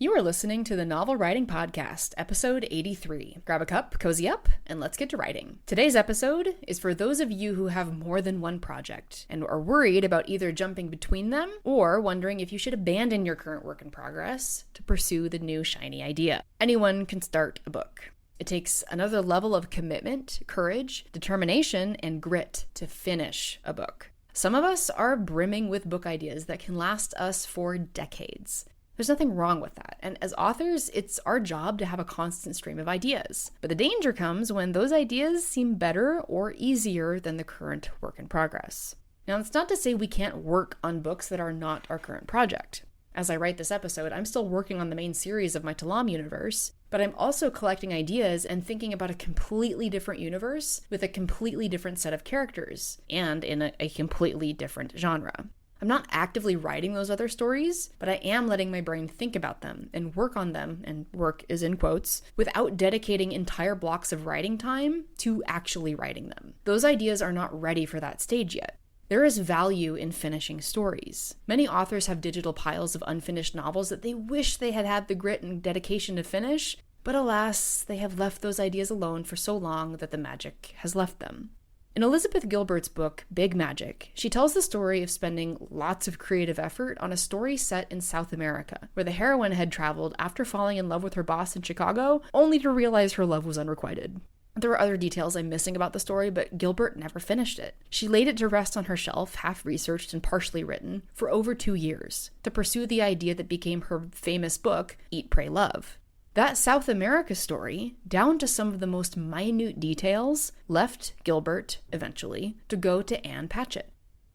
You are listening to the Novel Writing Podcast, episode 83. Grab a cup, cozy up, and let's get to writing. Today's episode is for those of you who have more than one project and are worried about either jumping between them or wondering if you should abandon your current work in progress to pursue the new shiny idea. Anyone can start a book. It takes another level of commitment, courage, determination, and grit to finish a book. Some of us are brimming with book ideas that can last us for decades. There's nothing wrong with that, and as authors, it's our job to have a constant stream of ideas. But the danger comes when those ideas seem better or easier than the current work in progress. Now, it's not to say we can't work on books that are not our current project. As I write this episode, I'm still working on the main series of my Talam universe, but I'm also collecting ideas and thinking about a completely different universe with a completely different set of characters, and in a completely different genre. I'm not actively writing those other stories, but I am letting my brain think about them and work on them, and work is in quotes, without dedicating entire blocks of writing time to actually writing them. Those ideas are not ready for that stage yet. There is value in finishing stories. Many authors have digital piles of unfinished novels that they wish they had had the grit and dedication to finish, but alas, they have left those ideas alone for so long that the magic has left them. In Elizabeth Gilbert's book, Big Magic, she tells the story of spending lots of creative effort on a story set in South America, where the heroine had traveled after falling in love with her boss in Chicago, only to realize her love was unrequited. There were other details I'm missing about the story, but Gilbert never finished it. She laid it to rest on her shelf, half-researched and partially written, for over 2 years, to pursue the idea that became her famous book, Eat, Pray, Love. That South America story, down to some of the most minute details, left Gilbert, eventually, to go to Anne Patchett.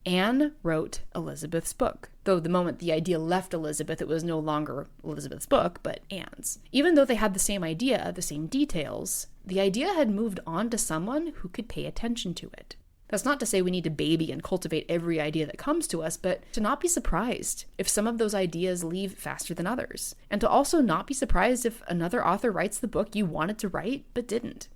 Anne wrote Elizabeth's book, though the moment the idea left Elizabeth, it was no longer Elizabeth's book, but Anne's. Even though they had the same idea, the same details, the idea had moved on to someone who could pay attention to it. That's not to say we need to baby and cultivate every idea that comes to us, but to not be surprised if some of those ideas leave faster than others. And to also not be surprised if another author writes the book you wanted to write, but didn't.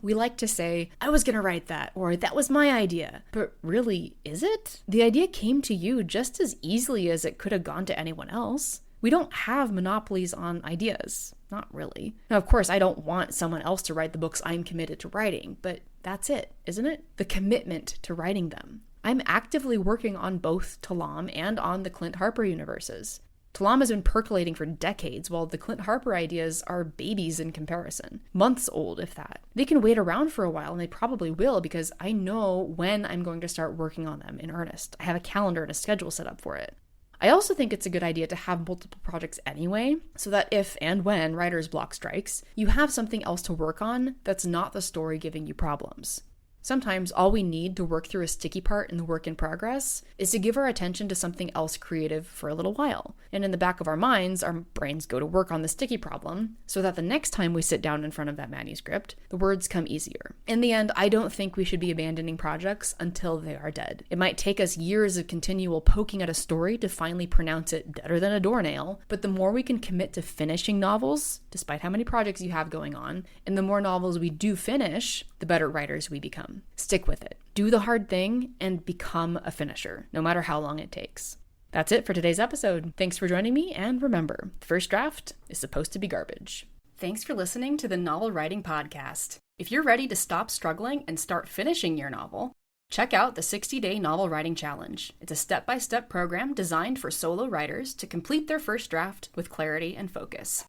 We like to say, I was going to write that, or that was my idea. But really, is it? The idea came to you just as easily as it could have gone to anyone else. We don't have monopolies on ideas. Not really. Now, of course, I don't want someone else to write the books I'm committed to writing, but that's it, isn't it? The commitment to writing them. I'm actively working on both Talam and on the Clint Harper universes. Talam has been percolating for decades, while the Clint Harper ideas are babies in comparison. Months old, if that. They can wait around for a while, and they probably will, because I know when I'm going to start working on them in earnest. I have a calendar and a schedule set up for it. I also think it's a good idea to have multiple projects anyway, so that if and when writer's block strikes, you have something else to work on that's not the story giving you problems. Sometimes all we need to work through a sticky part in the work in progress is to give our attention to something else creative for a little while. And in the back of our minds, our brains go to work on the sticky problem so that the next time we sit down in front of that manuscript, the words come easier. In the end, I don't think we should be abandoning projects until they are dead. It might take us years of continual poking at a story to finally pronounce it deader than a doornail, but the more we can commit to finishing novels, despite how many projects you have going on, and the more novels we do finish, the better writers we become. Stick with it. Do the hard thing and become a finisher, no matter how long it takes. That's it for today's episode. Thanks for joining me, and remember, the first draft is supposed to be garbage. Thanks for listening to the Novel Writing Podcast. If you're ready to stop struggling and start finishing your novel, check out the 60-Day Novel Writing Challenge. It's a step-by-step program designed for solo writers to complete their first draft with clarity and focus.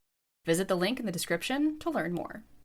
Visit the link in the description to learn more.